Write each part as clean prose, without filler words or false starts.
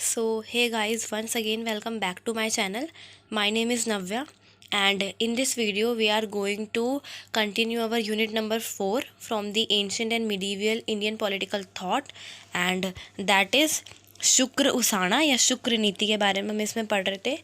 So, hey guys, once again, welcome back to my channel. My name is Navya, and in this video, we are going to continue our unit number 4 from the ancient and medieval Indian political thought, and that is शुक्र उसाना या शुक्र नीति के बारे में हम इसमें पढ़ रहे थे.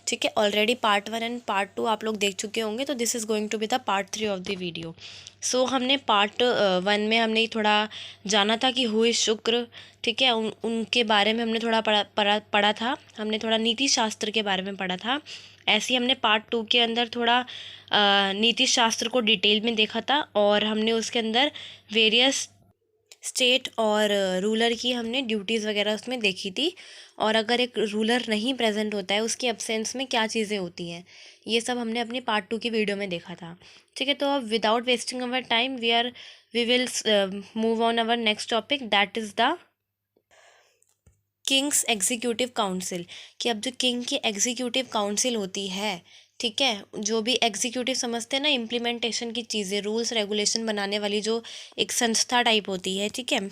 ठीक है, ऑलरेडी पार्ट 1 एंड पार्ट 2 आप लोग देख चुके होंगे, तो this is going to be the part 3 of the video. So हमने पार्ट 1 में हमने थोड़ा जाना था कि हु इज़ शुक्र. ठीक है, उनके बारे में हमने थोड़ा पढ़ा था. हमने थोड़ा नीति शास्त्र के बारे में पढ़ा था. ऐसे ही हमने पार्ट 2 के अंदर थोड़ा नीति शास्त्र को डिटेल में देखा था, और हमने उसके अंदर वेरियस स्टेट और रूलर की हमने ड्यूटीज़ वगैरह उसमें देखी थी. और अगर एक रूलर नहीं प्रेजेंट होता है, उसकी एब्सेंस में क्या चीज़ें होती हैं, ये सब हमने अपनी पार्ट 2 की वीडियो में देखा था. ठीक है, तो अब without wasting our time we will move on our next topic, that is the king's executive council. कि अब जो किंग की एग्जीक्यूटिव काउंसिल होती है, ठीक है, जो भी एग्जीक्यूटिव समझते हैं ना, इम्प्लीमेंटेशन की चीज़ें, रूल्स रेगुलेशन बनाने वाली जो एक संस्था टाइप होती है, ठीक है,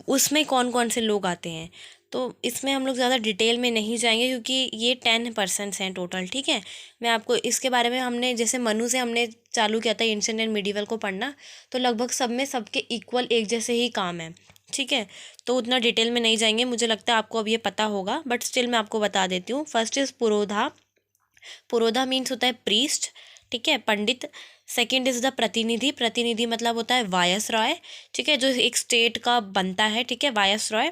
उसमें कौन कौन से लोग आते हैं. तो इसमें हम लोग ज़्यादा डिटेल में नहीं जाएंगे, क्योंकि ये 10% हैं टोटल. ठीक है, मैं आपको इसके बारे में, हमने जैसे मनु से हमने चालू किया था एंशिएंट एंड मिडीवल को पढ़ना, तो लगभग सब में सबके इक्वल एक जैसे ही काम है. ठीक है, तो उतना डिटेल में नहीं जाएंगे, मुझे लगता है आपको अब ये पता होगा, बट स्टिल मैं आपको बता देती हूँ. फर्स्ट इज़ पुरोधा. पुरोधा मीन्स होता है प्रीस्ट, ठीक है, पंडित. सेकंड इज़ द प्रतिनिधि. प्रतिनिधि मतलब होता है वायसरॉय, ठीक है, जो एक स्टेट का बनता है, ठीक है, वायसरॉय.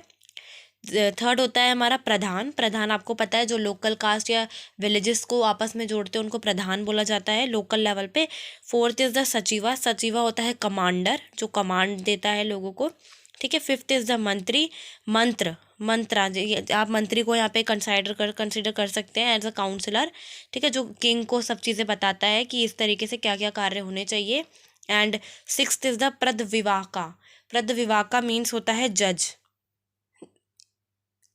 थर्ड होता है हमारा प्रधान. प्रधान आपको पता है, जो लोकल कास्ट या विलेजेस को आपस में जोड़ते हैं, उनको प्रधान बोला जाता है लोकल लेवल पे. फोर्थ इज़ द सचिवा. सचिवा होता है कमांडर, जो कमांड देता है लोगों को. ठीक है, फिफ्थ इज़ द मंत्री. मंत्रा, आप मंत्री को यहाँ पे कंसिडर कर सकते हैं एज अ काउंसलर. ठीक है, जो किंग को सब चीज़ें बताता है कि इस तरीके से क्या क्या कार्य होने चाहिए. एंड सिक्स्थ इज़ द प्रदविवाका. प्रदविवाका मीन्स होता है जज,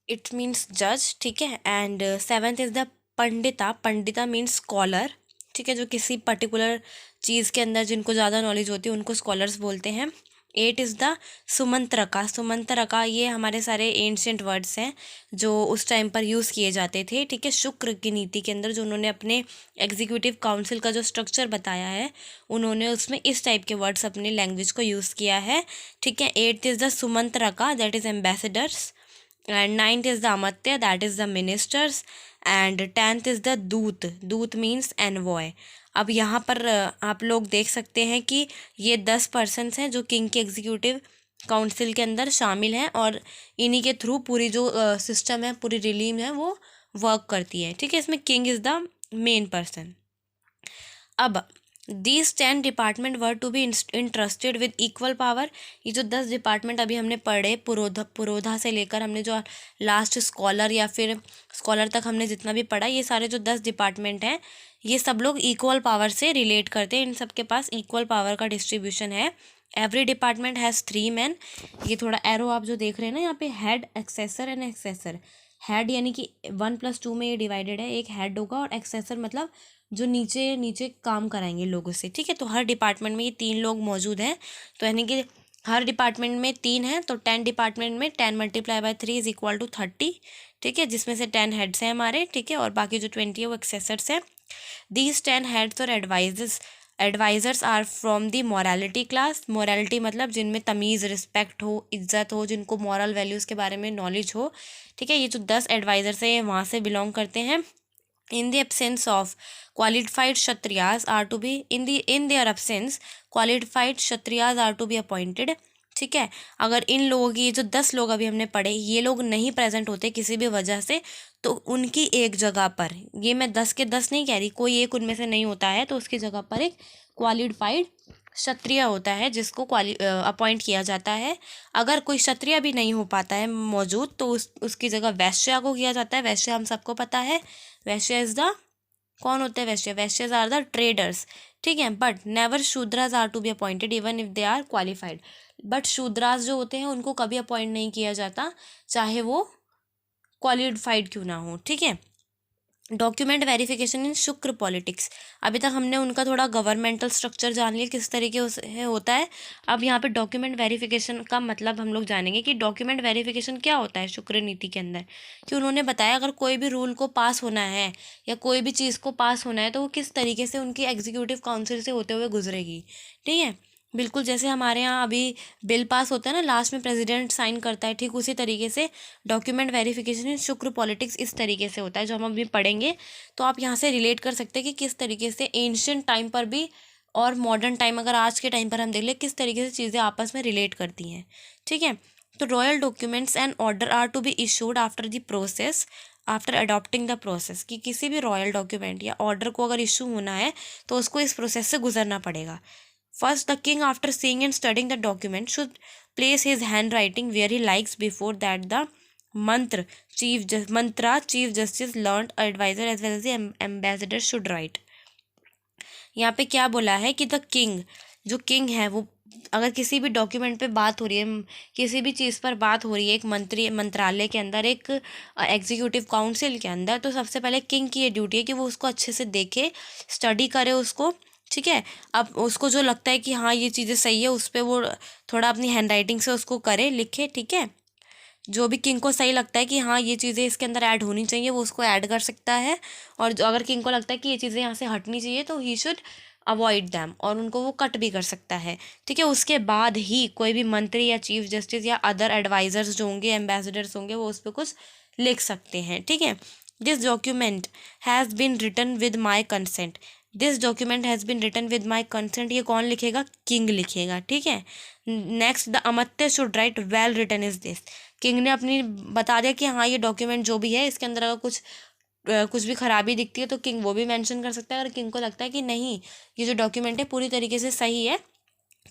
इट मीन्स जज. ठीक है, and seventh is the Pandita. Pandita means scholar. ठीक है, जो किसी पर्टिकुलर चीज़ के अंदर जिनको ज़्यादा नॉलेज होती है, उनको स्कॉलर्स बोलते हैं. एट इज़ द सुमंत्रका. सुमंत्रका, ये हमारे सारे एंशियंट वर्ड्स हैं जो उस टाइम पर यूज़ किए जाते थे. ठीक है, शुक्र की नीति के अंदर जो उन्होंने अपने एग्जीक्यूटिव काउंसिल का जो स्ट्रक्चर बताया है, उन्होंने उसमें इस टाइप के वर्ड्स अपने लैंग्वेज को यूज़ किया है. ठीक है, एट्थ इज़ द सुमंत्रका, that is ambassadors. And ninth is the अमात्य, that is the ministers. And tenth is the दूत. दूत मीन्स एनवॉय. अब यहाँ पर आप लोग देख सकते हैं कि ये 10 पर्सन्स हैं जो किंग के एग्जीक्यूटिव काउंसिल के अंदर शामिल हैं, और इन्हीं के थ्रू पूरी जो सिस्टम है, पूरी रिलीम है, वो वर्क करती है. ठीक है, इसमें king is the main person. अब these 10 department were to be interested with equal power. ये जो 10 डिपार्टमेंट अभी हमने पढ़े, पुरोधा से लेकर हमने जो लास्ट स्कॉलर या फिर स्कॉलर तक हमने जितना भी पढ़ा, ये सारे जो 10 डिपार्टमेंट हैं, ये सब लोग इक्वल पावर से रिलेट करते हैं. इन सब के पास इक्वल पावर का डिस्ट्रीब्यूशन है. Every department has 3 man. ये थोड़ा एरो आप जो देख रहे हैं ना यहाँ पे, हेड, एक्सेसर एंड एक्सेसर. हेड यानी कि 1+2 में ये डिवाइडेड है, एक हेड होगा, और एक्सेसर मतलब जो नीचे नीचे काम कराएंगे लोगों से. ठीक है, तो हर डिपार्टमेंट में ये 3 लोग मौजूद हैं. तो यानी कि हर डिपार्टमेंट में 3 हैं, तो 10 डिपार्टमेंट में 10 × 3 इज इक्वल टू 30. ठीक है, जिसमें से 10 हेड्स हैं हमारे. ठीक है, और बाकी जो 20 है वो एक्सेसर्स हैं. दीज 10 हेड्स और advisers are from the morality class. Morality मतलब जिनमें तमीज़, रिस्पेक्ट हो, इज्जत हो, जिनको मॉरल वैल्यूज़ के बारे में नॉलेज हो. ठीक है, ये जो 10 एडवाइजर्स हैं, ये वहाँ से बिलोंग करते हैं. in the absence of qualified kshatriyas are to be in their absence qualified kshatriyas are to be appointed. ठीक है, अगर इन लोगों की, जो 10 लोग अभी हमने पढ़े, ये लोग नहीं प्रेजेंट होते किसी भी वजह से, तो उनकी एक जगह पर, ये मैं 10 के 10 नहीं कह रही, कोई एक उनमें से नहीं होता है, तो उसकी जगह पर एक क्वालिफाइड क्षत्रिय होता है जिसको अपॉइंट किया जाता है. अगर कोई क्षत्रिय भी नहीं हो पाता है मौजूद, तो उसकी जगह वैश्य को किया जाता है. वैश्य हम सबको पता है, वैश्य इज द, कौन होते हैं Vaishya? Vaishyas are the traders. ठीक है, but never Shudras are to be appointed even if they are qualified. But Shudras जो होते हैं उनको कभी अपॉइंट नहीं किया जाता, चाहे वो क्वालिफाइड क्यों ना हो. ठीक है, डॉक्यूमेंट वेरिफिकेशन इन शुक्र पॉलिटिक्स। अभी तक हमने उनका थोड़ा गवर्नमेंटल स्ट्रक्चर जान लिया किस तरीके से होता है। अब यहाँ पे डॉक्यूमेंट वेरिफिकेशन का मतलब हम लोग जानेंगे कि डॉक्यूमेंट वेरिफिकेशन क्या होता है शुक्र नीति के अंदर। कि उन्होंने बताया अगर कोई भी रूल को पास होना है या कोई भी चीज़ को पास होना है तो वो किस तरीके से उनकी एग्जीक्यूटिव काउंसिल से होते हुए गुजरेगी। ठीक है, बिल्कुल जैसे हमारे यहाँ अभी बिल पास होता है ना, लास्ट में प्रेसिडेंट साइन करता है, ठीक उसी तरीके से डॉक्यूमेंट वेरिफिकेशन इन शुक्र पॉलिटिक्स इस तरीके से होता है, जो हम अभी पढ़ेंगे। तो आप यहाँ से रिलेट कर सकते हैं कि किस तरीके से एंशियंट टाइम पर भी और मॉडर्न टाइम, अगर आज के टाइम पर हम देख लें, किस तरीके से चीज़ें आपस में रिलेट करती हैं। ठीक है, तो royal documents and order are to be issued after the process, after adopting the process. कि किसी भी रॉयल डॉक्यूमेंट या ऑर्डर को अगर इशू होना है तो उसको इस प्रोसेस से गुजरना पड़ेगा। First, the king, after seeing and studying the document, should place his handwriting where he likes. Before that, the mantra chief justice, learned advisor as well as the ambassador should write. यहाँ पे क्या बोला है कि the king, जो king है वो अगर किसी भी डॉक्यूमेंट पे बात हो रही है, किसी भी चीज़ पर बात हो रही है, एक मंत्रालय के अंदर, एक एग्जीक्यूटिव काउंसिल के अंदर, तो सबसे पहले किंग की ये ड्यूटी है कि वो उसको अच्छे से देखे, स्टडी करे उसको। ठीक है, अब उसको जो लगता है कि हाँ ये चीज़ें सही है, उस पर वो थोड़ा अपनी हैंड राइटिंग से उसको करे, लिखे। ठीक है, जो भी किंग को सही लगता है कि हाँ ये चीज़ें इसके अंदर ऐड होनी चाहिए वो उसको ऐड कर सकता है। और जो अगर किंग को लगता है कि ये चीज़ें यहाँ से हटनी चाहिए तो ही शुड अवॉइड दैम, और उनको वो कट भी कर सकता है। ठीक है, उसके बाद ही कोई भी मंत्री या चीफ जस्टिस या अदर एडवाइजर्स जो होंगे, एम्बेसडर्स होंगे, वो उस पर कुछ लिख सकते हैं। ठीक है, this document has been written with my consent. This document has been written with my consent, ये कौन लिखेगा? किंग लिखेगा। ठीक है, नेक्स्ट, द अमात्य should write well written is this. King ने अपनी बता दिया कि हाँ ये डॉक्यूमेंट जो भी है इसके अंदर अगर कुछ भी खराबी दिखती है तो किंग वो भी मेंशन कर सकता है। अगर किंग को लगता है कि नहीं ये जो डॉक्यूमेंट है पूरी तरीके से सही है,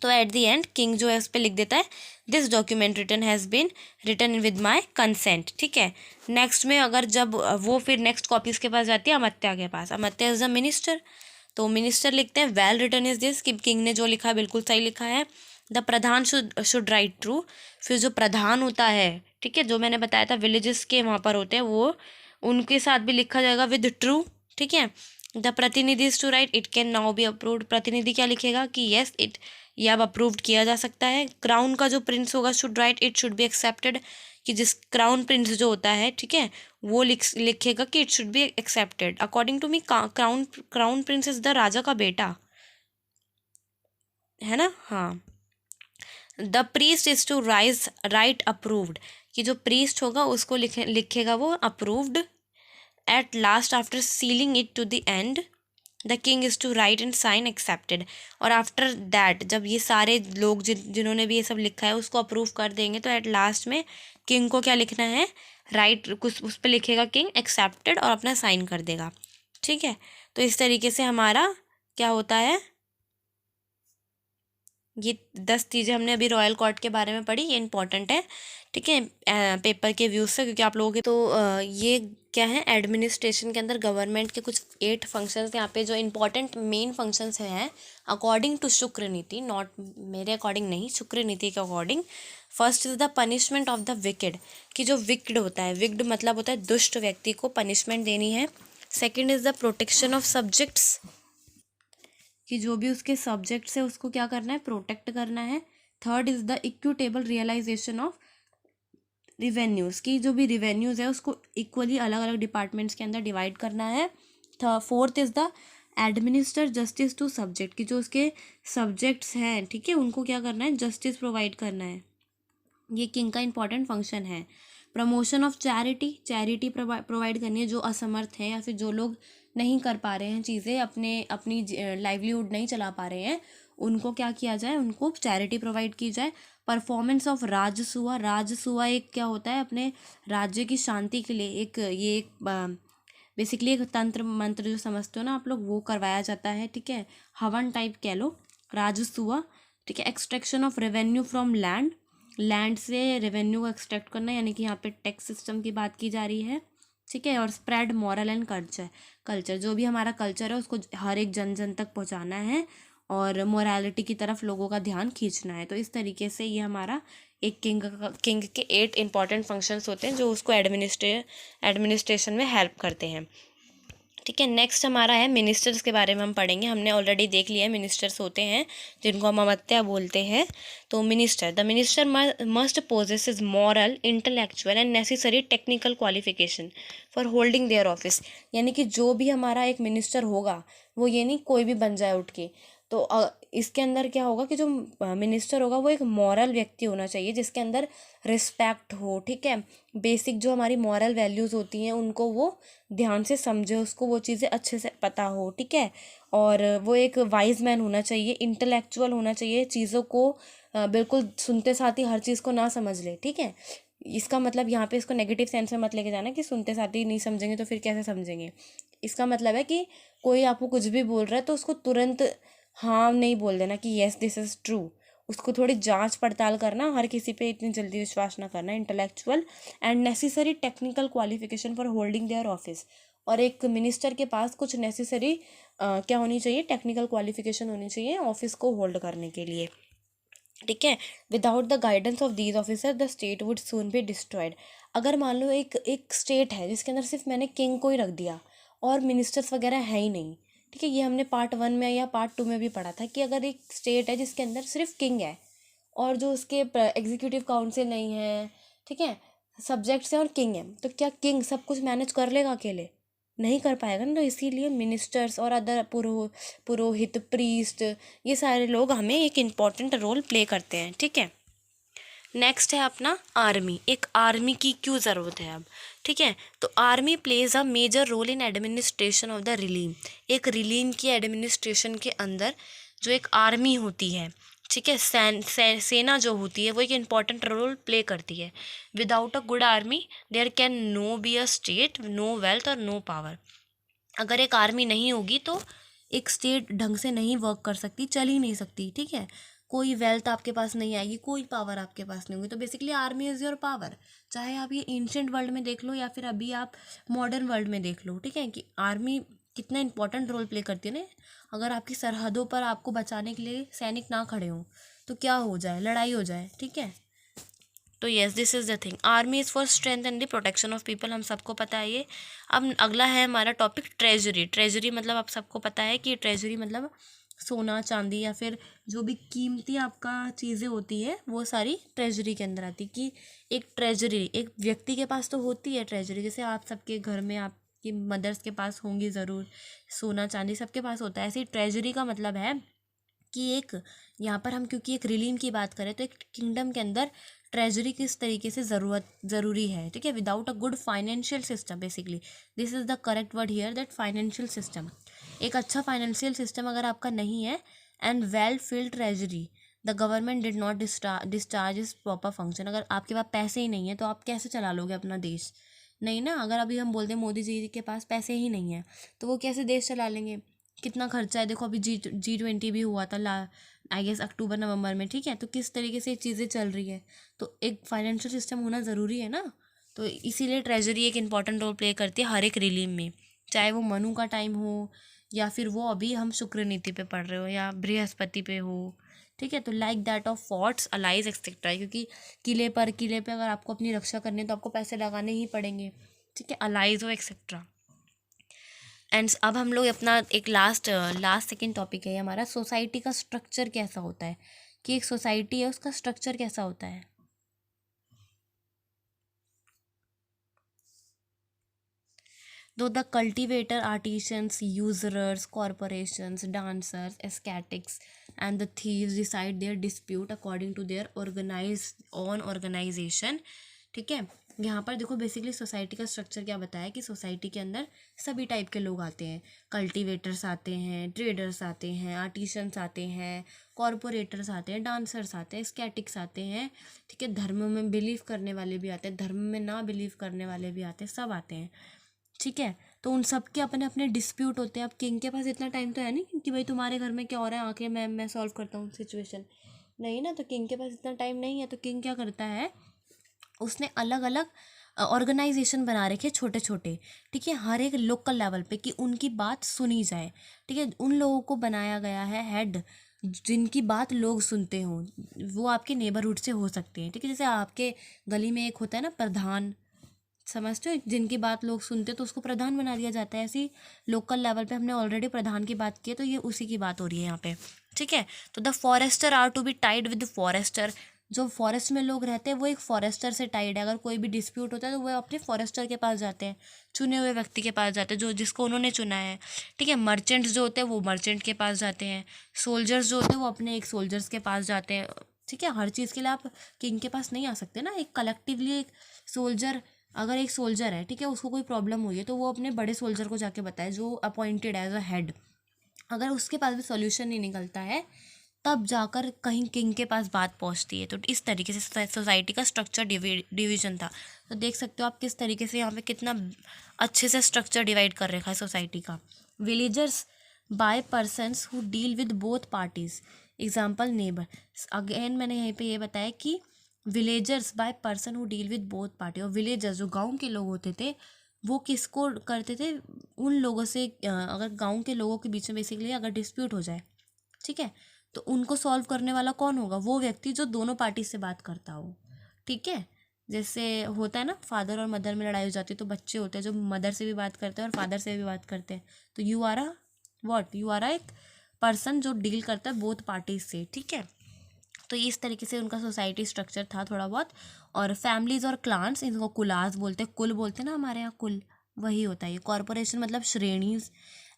तो एट द एंड किंग जो है उस पर लिख देता है this document written has been written with my consent. ठीक है, नेक्स्ट में अगर जब वो फिर नेक्स्ट कॉपी उसके पास जाती है अमात्या के पास, अमात्या इज द मिनिस्टर, तो मिनिस्टर लिखते हैं वेल रिटन इज दिस, कि किंग ने जो लिखा है बिल्कुल सही लिखा है। The Pradhan should write true. फिर जो प्रधान होता है, ठीक है, जो मैंने बताया था विलेजेस के वहाँ पर होते हैं, वो उनके साथ भी लिखा जाएगा विद ट्रू। ठीक है, द प्रतिनिधि to write it can now be approved. प्रतिनिधि क्या लिखेगा कि येस इट, ये अब अप्रूव्ड किया जा सकता है। क्राउन का जो प्रिंस होगा should write it should be accepted, कि जिस क्राउन प्रिंस जो होता है, ठीक है, वो लिखेगा कि it should be accepted. According to me crown prince is the राजा का बेटा है ना। हाँ, the priest is to write approved, कि जो प्रीस्ट होगा उसको लिखेगा वो approved. At last after sealing it to the end the king is to write and sign accepted. और आफ्टर दैट जब ये सारे लोग जिन्होंने भी ये सब लिखा है उसको अप्रूव कर देंगे, तो एट लास्ट में किंग को क्या लिखना है? राइट, कुछ उस पर लिखेगा किंग एक्सेप्टेड और अपना साइन कर देगा। ठीक है, तो इस तरीके से हमारा क्या होता है, ये 10 चीज़ें हमने अभी रॉयल कोर्ट के बारे में पढ़ी, ये इंपॉर्टेंट है। ठीक है, पेपर के व्यूज़ से, क्योंकि आप लोगों के तो ये क्या है, एडमिनिस्ट्रेशन के अंदर गवर्नमेंट के कुछ 8 फंक्शंस यहाँ पे जो इंपॉर्टेंट मेन फंक्शंस हैं अकॉर्डिंग टू शुक्र नीति, नॉट मेरे अकॉर्डिंग नहीं, शुक्र नीति के according. First is the punishment of the wicked, कि जो विक्ड होता है, विक्ड मतलब होता है दुष्ट व्यक्ति को पनिशमेंट देनी है। Second is the protection of subjects, कि जो भी उसके सब्जेक्ट्स है उसको क्या करना है? प्रोटेक्ट करना है। Third is the equitable realization of revenues, की जो भी रिवेन्यूज़ है उसको इक्वली अलग अलग डिपार्टमेंट्स के अंदर डिवाइड करना है। Fourth is the administer justice to subject, कि जो उसके सब्जेक्ट्स हैं, ठीक है, उनको क्या करना है? जस्टिस प्रोवाइड करना है। ये किंग का इंपॉर्टेंट फंक्शन है। प्रमोशन ऑफ चैरिटी प्रोवाइड करनी है, जो असमर्थ हैं या फिर जो लोग नहीं कर पा रहे हैं चीज़ें, अपनी लाइवलीहुड नहीं चला पा रहे हैं, उनको क्या किया जाए? उनको चैरिटी प्रोवाइड की जाए। परफॉर्मेंस ऑफ राजसूआ एक क्या होता है? अपने राज्य की शांति के लिए एक बेसिकली एक तंत्र मंत्र जो समझते हो ना आप लोग, वो करवाया जाता है। ठीक है, हवन टाइप कह लो, राजसूआ। ठीक है, extraction of revenue from land से रेवेन्यू को एक्सट्रैक्ट करना, यानी कि यहाँ पे टैक्स सिस्टम की बात की जा रही है। ठीक है, और स्प्रेड मॉरल एंड कल्चर, जो भी हमारा कल्चर है उसको हर एक जन जन तक पहुँचाना है और मोरालिटी की तरफ लोगों का ध्यान खींचना है। तो इस तरीके से ये हमारा एक किंग के 8 इंपॉर्टेंट फंक्शंस होते हैं जो उसको एडमिनिस्ट्रेशन में हेल्प करते हैं। ठीक है। नेक्स्ट हमारा है मिनिस्टर्स के बारे में हम पढ़ेंगे। हमने ऑलरेडी देख लिया है मिनिस्टर्स होते हैं जिनको हम अमात्य बोलते हैं। तो the minister must possesses moral, intellectual and necessary technical qualification for holding their office. यानी कि जो भी हमारा एक मिनिस्टर होगा वो ये नहीं कोई भी बन जाए उठ के। तो इसके अंदर क्या होगा कि जो मिनिस्टर होगा वो एक मॉरल व्यक्ति होना चाहिए जिसके अंदर रिस्पेक्ट हो। ठीक है, बेसिक जो हमारी मॉरल वैल्यूज़ होती हैं उनको वो ध्यान से समझे, उसको वो चीज़ें अच्छे से पता हो। ठीक है, और वो एक वाइज मैन होना चाहिए, इंटेलेक्चुअल होना चाहिए, चीज़ों को बिल्कुल सुनते साथ ही हर चीज़ को ना समझ ले। ठीक है, इसका मतलब यहाँ पे इसको नेगेटिव सेंस में मत लेके जाना कि सुनते साथ ही नहीं समझेंगे तो फिर कैसे समझेंगे। इसका मतलब है कि कोई आपको कुछ भी बोल रहा है तो उसको तुरंत हाँ नहीं बोल देना कि येस दिस इज़ ट्रू। उसको थोड़ी जांच पड़ताल करना, हर किसी पे इतनी जल्दी विश्वास ना करना। Intellectual and necessary technical qualification for holding their office. और एक मिनिस्टर के पास कुछ नेसेसरी क्या होनी चाहिए, टेक्निकल क्वालिफिकेशन होनी चाहिए ऑफिस को होल्ड करने के लिए। ठीक है, without the guidance of these officer the state would soon be destroyed. अगर मान लो एक स्टेट है जिसके अंदर सिर्फ मैंने किंग को ही रख दिया और मिनिस्टर्स वगैरह है ही नहीं। ठीक है, ये हमने पार्ट 1 में या पार्ट 2 में भी पढ़ा था कि अगर एक स्टेट है जिसके अंदर सिर्फ किंग है और जो उसके एग्जीक्यूटिव काउंसिल नहीं है, ठीक है, सब्जेक्ट्स हैं और किंग है, तो क्या किंग सब कुछ मैनेज कर लेगा अकेले? नहीं कर पाएगा ना। तो इसीलिए मिनिस्टर्स और अदर पुरोहित, प्रीस्ट, ये सारे लोग हमें एक इम्पॉर्टेंट रोल प्ले करते हैं। ठीक है, नेक्स्ट है अपना आर्मी। एक आर्मी की क्यों ज़रूरत है अब? ठीक है, तो army plays a major role in administration of the realm. एक रिलीम की एडमिनिस्ट्रेशन के अंदर जो एक आर्मी होती है, ठीक है, सेना जो होती है वो एक इम्पॉर्टेंट रोल प्ले करती है। Without a good army there can no be a state, no wealth और नो पावर। अगर एक आर्मी नहीं होगी तो एक स्टेट ढंग से नहीं वर्क कर सकती, चल ही नहीं सकती। ठीक है, कोई वेल्थ आपके पास नहीं आएगी, कोई पावर आपके पास नहीं होगी। तो basically army is your power. चाहे आप ये एंशियंट वर्ल्ड में देख लो या फिर अभी आप मॉडर्न वर्ल्ड में देख लो। ठीक है, कि आर्मी कितना इंपॉर्टेंट रोल प्ले करती है ना। अगर आपकी सरहदों पर आपको बचाने के लिए सैनिक ना खड़े हों तो क्या हो जाए, लड़ाई हो जाए। ठीक है, तो yes this is the thing, army is for strength and the protection of people, हम सबको पता है ये। अब अगला है हमारा टॉपिक ट्रेजरी। ट्रेजरी मतलब आप सबको पता है कि ट्रेजरी मतलब सोना चांदी या फिर जो भी कीमती आपका चीज़ें होती है वो सारी ट्रेजरी के अंदर आती। कि एक ट्रेजरी एक व्यक्ति के पास तो होती है ट्रेजरी, जैसे आप सबके घर में आपकी मदर्स के पास होंगी ज़रूर, सोना चांदी सबके पास होता है। ऐसे ही ट्रेजरी का मतलब है कि एक यहाँ पर हम क्योंकि एक रिलीम की बात करें तो एक किंगडम के अंदर ट्रेजरी किस तरीके से ज़रूरी है। ठीक है, without a good financial system, basically this is the correct word here, that financial system. एक अच्छा फाइनेंशियल सिस्टम अगर आपका नहीं है and well field treasury, the government did not discharge is proper function. अगर आपके पास पैसे ही नहीं है तो आप कैसे चला लोगे अपना देश? नहीं ना। अगर अभी हम बोलते हैं मोदी जी के पास पैसे ही नहीं है तो वो कैसे देश चला लेंगे? कितना खर्चा है, देखो अभी G20 भी हुआ था आई गेस अक्टूबर नवंबर में। ठीक है, तो किस तरीके से चीज़ें चल रही है, तो एक फाइनेंशियल सिस्टम होना ज़रूरी है ना। तो इसीलिए ट्रेजरी एक इम्पॉर्टेंट रोल प्ले करती है हर एक रिलीम में, चाहे वो मनु का टाइम हो या फिर वो अभी हम शुक्र नीति पे पढ़ रहे हो या बृहस्पति पे हो। ठीक है, तो like that of forts, allies etcetera, क्योंकि किले पे अगर आपको अपनी रक्षा करनी है तो आपको पैसे लगाने ही पड़ेंगे। ठीक है, अलाइज हो एक्सेट्रा। एंड अब हम लोग अपना एक लास्ट सेकेंड टॉपिक है हमारा, सोसाइटी का स्ट्रक्चर कैसा होता है। कि एक सोसाइटी है उसका स्ट्रक्चर कैसा होता है। दो the cultivator, artisans, usurers, corporations, dancers, ascetics and the thieves decide their dispute according to their organization. ठीक है, यहाँ पर देखो बेसिकली सोसाइटी का स्ट्रक्चर क्या बताया कि सोसाइटी के अंदर सभी टाइप के लोग आते हैं। कल्टीवेटर्स आते हैं, ट्रेडर्स आते हैं, आर्टिशंस आते हैं, कॉरपोरेटर्स आते हैं, डांसर्स आते हैं, स्कैटिक्स आते हैं। ठीक है, धर्म में बिलीव करने वाले भी आते हैं, धर्म में ना बिलीव करने वाले भी आते हैं, सब आते हैं। ठीक है, तो उन सब के अपने अपने डिस्प्यूट होते हैं। अब किंग के पास इतना टाइम तो है नहीं कि भाई तुम्हारे घर में क्या हो रहा है आके मैं सॉल्व करता हूँ सिचुएशन, नहीं ना। तो किंग के पास इतना टाइम नहीं है, तो किंग क्या करता है, उसने अलग अलग ऑर्गेनाइजेशन बना रखे छोटे छोटे। ठीक है, हर एक लोकल लेवल पे कि उनकी बात सुनी जाए। ठीक है, उन लोगों को बनाया गया है हेड जिनकी बात लोग सुनते हों। वो आपके नेबरहुड से हो सकते हैं। ठीक है, जैसे आपके गली में एक होता है ना प्रधान, समझते हो, जिनकी बात लोग सुनते तो उसको प्रधान बना दिया जाता है। ऐसी लोकल लेवल पे हमने ऑलरेडी प्रधान की बात की है, तो ये उसी की बात हो रही है यहाँ पे, ठीक है। तो the forester are to be tied with forester, जो फॉरेस्ट में लोग रहते हैं वो एक फॉरेस्टर से टाइड है। अगर कोई भी डिस्प्यूट होता है तो वो अपने फॉरेस्टर के पास जाते हैं, चुने हुए व्यक्ति के पास जाते हैं, जो जिसको उन्होंने चुना है, ठीक है। मर्चेंट्स जो होते हैं वो मर्चेंट के पास जाते हैं, सोल्जर्स जो होते हैं वो अपने एक सोल्जर्स के पास जाते हैं, ठीक है। हर चीज़ के लिए आप किंग के पास नहीं आ सकते ना। एक कलेक्टिवली एक सोल्जर, अगर एक सोल्जर है, ठीक है, उसको कोई प्रॉब्लम हुई है तो वो अपने बड़े सोल्जर को जाके बताए जो अपॉइंटेड एज अ हेड। अगर उसके पास भी सॉल्यूशन नहीं निकलता है तब जाकर कहीं किंग के पास बात पहुंचती है। तो इस तरीके से सोसाइटी का स्ट्रक्चर डिवीजन था। तो देख सकते हो आप किस तरीके से यहाँ पे कितना अच्छे से स्ट्रक्चर डिवाइड कर रखा है सोसाइटी का। Villagers by persons who deal with both parties, example neighbour. Again मैंने यहीं पे ये बताया कि villagers by person who deal with both party, और विलेजर्स जो गांव के लोग होते थे वो किसको करते थे, उन लोगों से अगर गांव के लोगों के बीच में बेसिकली अगर डिस्प्यूट हो जाए, ठीक है, तो उनको सॉल्व करने वाला कौन होगा, वो व्यक्ति जो दोनों पार्टी से बात करता हो, ठीक है। जैसे होता है ना, फादर और मदर में लड़ाई हो जाती है तो बच्चे होते हैं जो मदर से भी बात करते हैं और फादर से भी बात करते हैं, तो you are a what, you are a एक पर्सन जो डील करता है बोथ पार्टीज से, ठीक है। तो इस तरीके से उनका सोसाइटी स्ट्रक्चर था थोड़ा बहुत। और फैमिलीज और क्लान्स, इनको कुलास बोलते हैं, कुल बोलते हैं ना हमारे यहाँ, कुल वही होता है ये। कॉरपोरेशन मतलब श्रेणीज,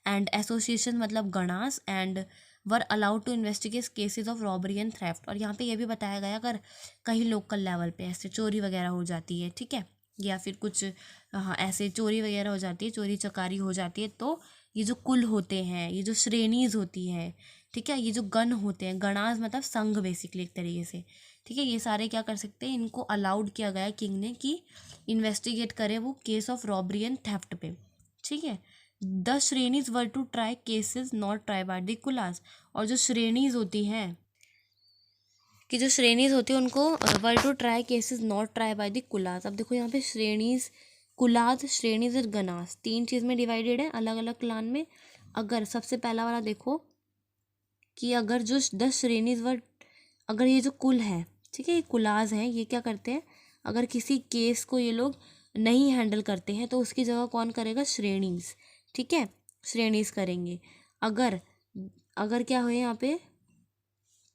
एंड एसोसिएशन मतलब गणास, and were allowed to investigate cases of robbery and theft. और यहाँ पे ये भी बताया गया अगर कहीं लोकल लेवल पे ऐसे चोरी वगैरह हो जाती है, ठीक है, या फिर कुछ हाँ ऐसे चोरी वगैरह हो जाती है, चोरी चकारी हो जाती है, तो ये जो कुल होते हैं, ये जो श्रेणीज होती है, ठीक है, ये जो गण होते हैं, गणास मतलब संघ बेसिकली एक तरीके से, ठीक है, ये सारे क्या कर सकते हैं, इनको अलाउड किया गया है किंग ने कि इन्वेस्टिगेट करे वो case of robbery and theft पे, ठीक है। The shrenis were to try cases not try by the kulas, और जो श्रेणीज होती हैं, कि जो श्रेणीज होती है उनको were to try cases not try by the कुलास। अब देखो यहाँ पे श्रेणीज, कुलास, श्रेणीज और गणास तीन चीज़ में डिवाइडेड है अलग अलग क्लान में। अगर सबसे पहला वाला देखो कि अगर जो 10 श्रेणीज वर, अगर ये जो कुल है, ठीक है, ये कुलाज हैं, ये क्या करते हैं, अगर किसी केस को ये लोग नहीं हैंडल करते हैं तो उसकी जगह कौन करेगा, श्रेणीज, ठीक है, श्रेणीज करेंगे। अगर अगर क्या हो यहाँ पे,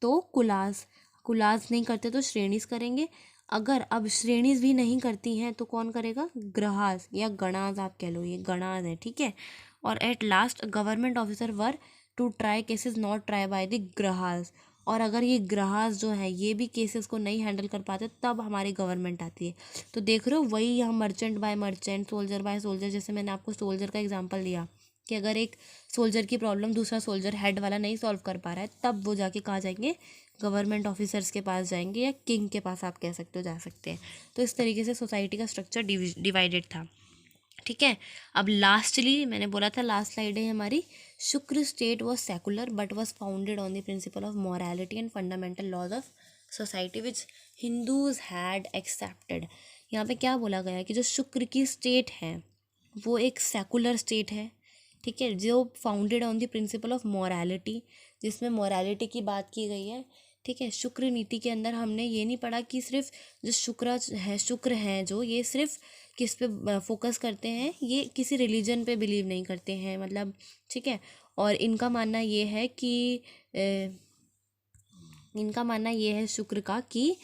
तो कुलास, कुलास नहीं करते तो श्रेणीज करेंगे। अगर अब श्रेणीज भी नहीं करती हैं तो कौन करेगा, ग्रहास या गणाज आप कह लो, ये गणाज है, ठीक है। और at last government officer were to try cases not try by the ग्रहास। और अगर ये ग्रहास जो है ये भी केसेस को नहीं हैंडल कर पाते तब हमारी गवर्नमेंट आती है। तो देख रहे हो वही यहाँ merchant by merchant, soldier by soldier, जैसे मैंने आपको सोल्जर का एग्जांपल दिया कि अगर एक सोल्जर की प्रॉब्लम दूसरा सोल्जर हेड वाला नहीं सॉल्व कर पा रहा है तब वो जाके कहाँ जाएंगे, गवर्नमेंट ऑफिसर्स के पास जाएंगे, या किंग के पास आप कह सकते हो जा सकते हैं। तो इस तरीके से सोसाइटी का स्ट्रक्चर डिवाइडेड था, ठीक है। अब लास्टली मैंने बोला था लास्ट स्लाइड है हमारी, Shukra state was secular but was founded on the principle of morality and fundamental laws of society which Hindus had accepted. यहाँ पे क्या बोला गया है कि जो शुक्र की स्टेट है वो एक सेकुलर स्टेट है, ठीक है, जो founded on the principle of morality, जिसमें मॉरलिटी की बात की गई है, ठीक है। शुक्र नीति के अंदर हमने ये नहीं पढ़ा कि सिर्फ जो शुक्र हैं जो ये सिर्फ किस पे फोकस करते हैं, ये किसी रिलीजन पे बिलीव नहीं करते हैं, मतलब, ठीक है। और इनका मानना ये है कि इनका मानना ये है शुक्र का कि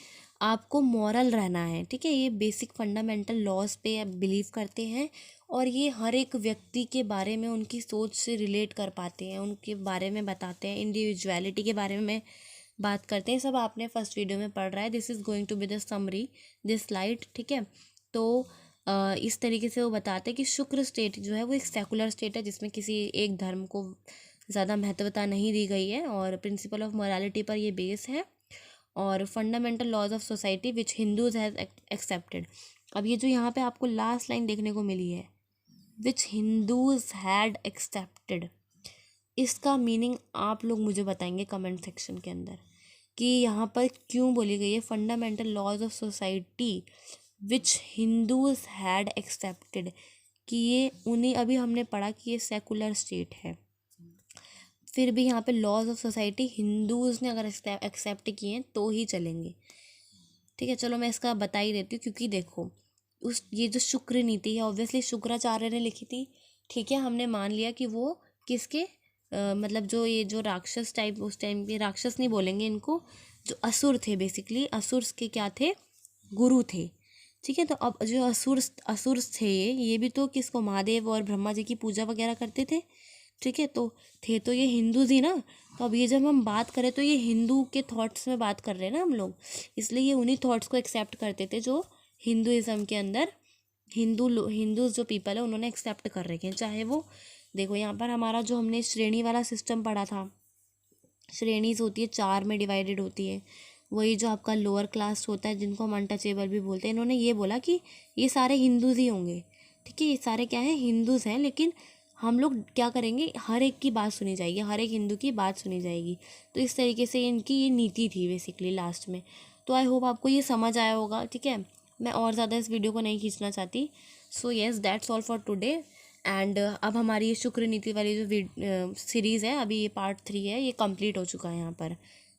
आपको मॉरल रहना है, ठीक है, ये बेसिक फंडामेंटल लॉज पे बिलीव करते हैं, और ये हर एक व्यक्ति के बारे में उनकी सोच से रिलेट कर पाते हैं, उनके बारे में बताते हैं, इंडिविजुअलिटी के बारे में बात करते हैं। सब आपने फर्स्ट वीडियो में पढ़ रहा है, this is going to be the summary this slide, ठीक है। तो इस तरीके से वो बताते हैं कि शुक्र स्टेट जो है वो एक सेकुलर स्टेट है जिसमें किसी एक धर्म को ज़्यादा महत्वता नहीं दी गई है, और प्रिंसिपल ऑफ मोरालिटी पर ये बेस है, और fundamental laws of society which Hindus has accepted. अब ये जो यहाँ पे आपको लास्ट लाइन देखने को मिली है, विच हिंदूज हैड एक्सेप्टेड, इसका मीनिंग आप लोग मुझे बताएंगे कमेंट सेक्शन के अंदर कि यहाँ पर क्यों बोली गई है fundamental laws of society which Hindus had accepted, कि ये उन्हीं, अभी हमने पढ़ा कि ये सेकुलर स्टेट है, फिर भी यहाँ पे लॉज ऑफ सोसाइटी हिंदूज ने अगर एक्सेप्ट किए हैं तो ही चलेंगे, ठीक है। चलो मैं इसका बता ही देती हूँ, क्योंकि देखो उस ये जो शुक्र नीति है ऑब्वियसली शुक्राचार्य ने लिखी थी, ठीक है। हमने मान लिया कि वो किसके मतलब जो ये जो राक्षस टाइप उस टाइम पे, राक्षस नहीं बोलेंगे इनको, जो असुर थे बेसिकली, असुर के क्या थे, गुरु थे, ठीक है। तो अब जो असुर थे ये भी तो किसको, महादेव और ब्रह्मा जी की पूजा वगैरह करते थे, ठीक है। तो थे तो ये हिंदूज ही ना। तो अब ये जब हम बात करें तो ये हिंदू के थॉट्स में बात कर रहे हैं ना हम लोग, इसलिए ये उन्हीं थॉट्स को एक्सेप्ट करते थे जो हिंदुज़म के अंदर हिंदूज जो पीपल है उन्होंने एक्सेप्ट कर रखे हैं। चाहे वो देखो यहाँ पर हमारा जो हमने श्रेणी वाला सिस्टम पढ़ा था, श्रेणीज होती है 4 में डिवाइडेड होती है, वही जो आपका लोअर क्लास होता है जिनको हम अनटचेबल भी बोलते हैं, इन्होंने ये बोला कि ये सारे हिंदूज ही होंगे, ठीक है। ये सारे क्या हैं, हिंदूज हैं, लेकिन हम लोग क्या करेंगे, हर एक की बात सुनी जाएगी, हर एक हिंदू की बात सुनी जाएगी। तो इस तरीके से इनकी ये नीति थी बेसिकली लास्ट में। तो आई होप आपको ये समझ आया होगा, ठीक है। मैं और ज़्यादा इस वीडियो को नहीं खींचना चाहती। So yes, that's all for today. And अब हमारी ये शुक्र नीति वाली जो सीरीज़ है, अभी ये पार्ट 3 है, ये कंप्लीट हो चुका है यहाँ पर,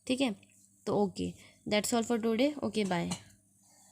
ठीक है। तो okay, that's all for today, okay bye.